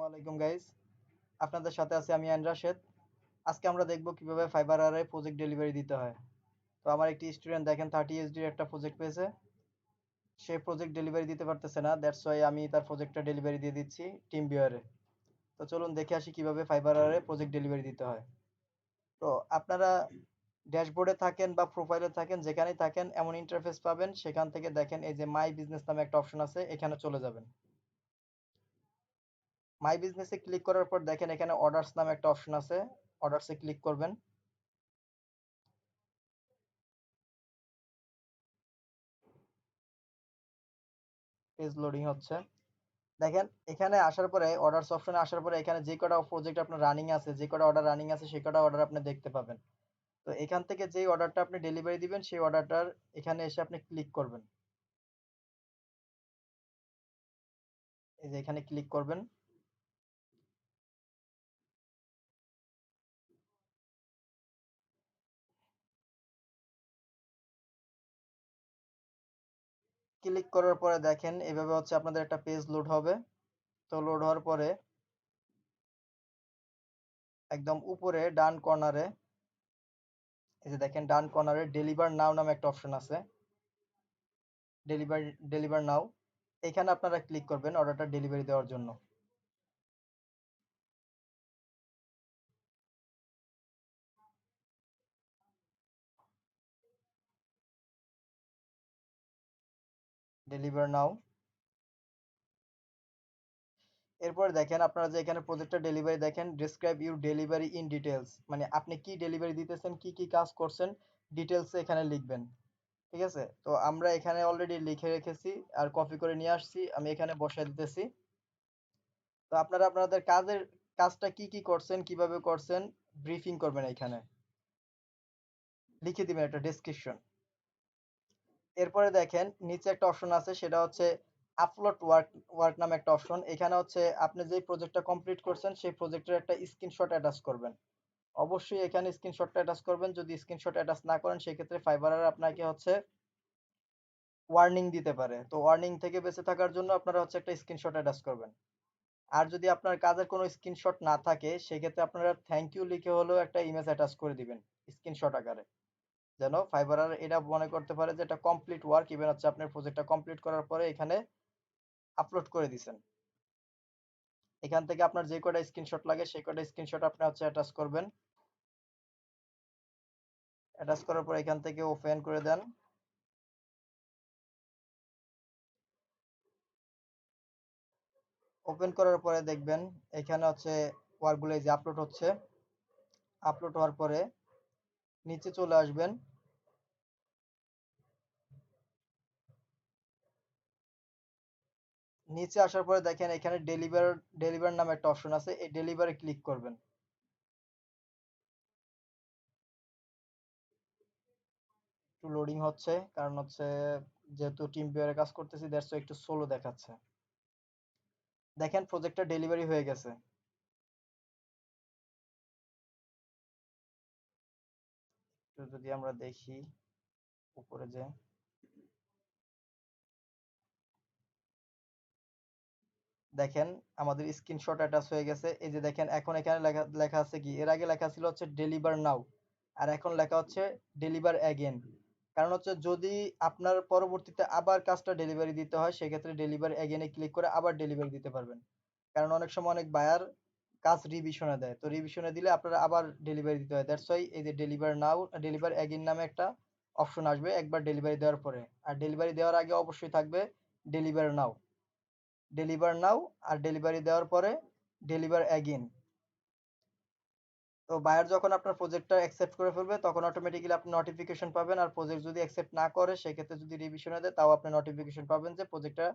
আলাইকুম গাইস, আপনাদের সাথে আছি আমি রাশেদ। আজকে আমরা দেখব কিভাবে ফাইবার আর প্রজেক্ট ডেলিভারি দিতে হয়। তো আমার একটি স্টুডেন্ট দেখেন 30 এর একটা প্রজেক্ট পেয়েছে। সে প্রজেক্ট ডেলিভারি দিতে পারতেছে না, দ্যাটস ওয়াই আমি তার প্রজেক্টটা ডেলিভারি দিয়ে দিচ্ছি টিম ভিউয়ারে। তো চলুন দেখে আসি কিভাবে ফাইবার আর প্রজেক্ট ডেলিভারি দিতে হয়। তো আপনারা ড্যাশবোর্ডে থাকেন বা প্রোফাইলে থাকেন, যেখানেই থাকেন এমন ইন্টারফেস পাবেন। সেখান থেকে দেখেন এই যে মাই বিজনেস নামে একটা অপশন আছে, এখানে চলে যাবেন। মাই বিজনেসে ক্লিক করার পর দেখেন এখানে অর্ডারস নামে একটা অপশন আছে, অর্ডারসে ক্লিক করবেন। পেজ লোডিং হচ্ছে। দেখেন এখানে আসার পরে অর্ডারস অপশনে আসার পরে এখানে যে কটা প্রজেক্ট আপনার রানিং আছে, যে কটা অর্ডার রানিং আছে সেই কটা অর্ডার আপনি দেখতে পাবেন। তো এখান থেকে যেই অর্ডারটা আপনি ডেলিভারি দিবেন সেই অর্ডারটার এখানে এসে আপনি ক্লিক করবেন। এই যে এখানে ক্লিক করবেন। ক্লিক করার পরে দেখেন এভাবে হচ্ছে আপনাদের একটা পেজ লোড হবে। তো লোড হওয়ার পরে একদম উপরে ডান কর্নারে এই যে দেখেন ডান কর্নারে ডেলিভার নাও নামে একটা অপশন আছে, ডেলিভার ডেলিভার নাও। এখানে আপনারা ক্লিক করবেন অর্ডারটা ডেলিভারি দেওয়ার জন্য। ডেলিভার নাও। এরপরে দেখেন আপনারা যে এখানে প্রজেক্টটা ডেলিভারি দেখেন describe your delivery in details, মানে আপনি কি ডেলিভারি দিতেছেন, কি কি কাজ করছেন, ডিটেলস এখানে লিখবেন। ঠিক আছে, তো আমরা এখানে অলরেডি লিখে রেখেছি আর কপি করে নিয়ে আসছি, আমি এখানে বসায় দিতেছি। তো আপনারা আপনাদের কাজটা কি কি করছেন, কিভাবে করছেন ব্রিফিং করবেন, এখানে লিখে দিবেন একটা ডেসক্রিপশন। এরপরে দেখেন নিচে একটা অপশন আছে, সেটা হচ্ছে আপলোড ওয়ার্ক ওয়ার্ক নামে একটা অপশন। এখানে হচ্ছে আপনি যে প্রজেক্টটা কমপ্লিট করছেন সেই প্রজেক্টের একটা স্ক্রিনশট অ্যাটাচ করবেন। অবশ্যই এখানে স্ক্রিনশটটা অ্যাটাচ করবেন। যদি স্ক্রিনশট অ্যাটাচ না করেন সেক্ষেত্রে ফাইবার আপনাকে হচ্ছে ওয়ার্নিং দিতে পারে। তো ওয়ার্নিং থেকে বেঁচে থাকার জন্য আপনারা হচ্ছে একটা স্ক্রিনশট অ্যাটাচ করবেন। আর যদি আপনার কাজের কোনো স্ক্রিনশট না থাকে সেক্ষেত্রে আপনারা থ্যাংক ইউ লিখে হলেও একটা ইমেজ অ্যাটাচ করে দিবেন স্ক্রিনশট আকারে, যেন ফাইবার এটা মনে করতে পারে যে এটা কমপ্লিট ওয়ার্ক, ইভেন হচ্ছে আপনার প্রজেক্টটা কমপ্লিট করার পরে এখানে আপলোড করে দিছেন। এখান থেকে আপনার যে কটা স্ক্রিনশট লাগে সেই কটা স্ক্রিনশট আপনি হচ্ছে অ্যাটাচ করবেন। অ্যাটাচ করার পর এখান থেকে ওপেন করে দেন। ওপেন করার পরে দেখবেন এখানে হচ্ছে ওয়ার্কগুলো এই যে আপলোড হচ্ছে। আপলোড হওয়ার পরে নিচে চলে আসবেন। নিচে আসার পরে দেখেন এখানে ডেলিভার ডেলিভার নামে একটা অপশন আছে, এই ডেলিভারে ক্লিক করবেন। একটু লোডিং হচ্ছে, কারণ হচ্ছে যেহেতু টিম ভিউয়ারে কাজ করতেছি দ্যাটস একটু স্লো দেখাচ্ছে। দেখেন প্রজেক্টটা ডেলিভারি হয়ে গেছে। তো যদি আমরা দেখি উপরে যে দেখেন আমাদের স্ক্রিনশট অ্যাটাচ হয়ে গেছে। এই যে দেখেন এখন এখানে লেখা লেখা আছে কি, এর আগে লেখা ছিল হচ্ছে ডেলিভার নাও, আর এখন লেখা হচ্ছে ডেলিভার অ্যাগেন। কারণ হচ্ছে যদি আপনার পরবর্তীতে আবার কাজটা ডেলিভারি দিতে হয় সেক্ষেত্রে ডেলিভার অ্যাগেনে ক্লিক করে আবার ডেলিভারি দিতে পারবেন। কারণ অনেক সময় অনেক বায়ার কাজ রিভিশনে দেয়, তো রিভিশনে দিলে আপনারা আবার ডেলিভারি দিতে হয়। দ্যাটস ওয়াই এই যে ডেলিভার নাও ডেলিভার অ্যাগেন নামে একটা অপশন আসবে একবার ডেলিভারি দেওয়ার পরে। আর ডেলিভারি দেওয়ার আগে অবশ্যই থাকবে ডেলিভার নাও, ডেলিভার নাও, আর ডেলিভারি দেওয়ার পরে ডেলিভার অ্যাগেন। তো বায়ার যখন আপনার প্রজেক্টটা অ্যাকসেপ্ট করে ফেলবে তখন অটোমেটিক্যালি আপনি নোটিফিকেশন পাবেন। আর প্রজেক্ট যদি অ্যাকসেপ্ট না করে সেক্ষেত্রে যদি রিভিশনে দেয় তাও আপনি নোটিফিকেশন পাবেন যে প্রজেক্টটা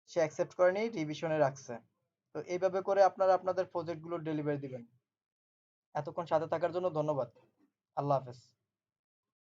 সে অ্যাকসেপ্ট করেনি, রিভিশনে রাখছে। তো এইভাবে করে আপনারা আপনাদের প্রজেক্টগুলো ডেলিভারি দিবেন। এতক্ষণ সাথে থাকার জন্য ধন্যবাদ। আল্লাহ হাফেজ।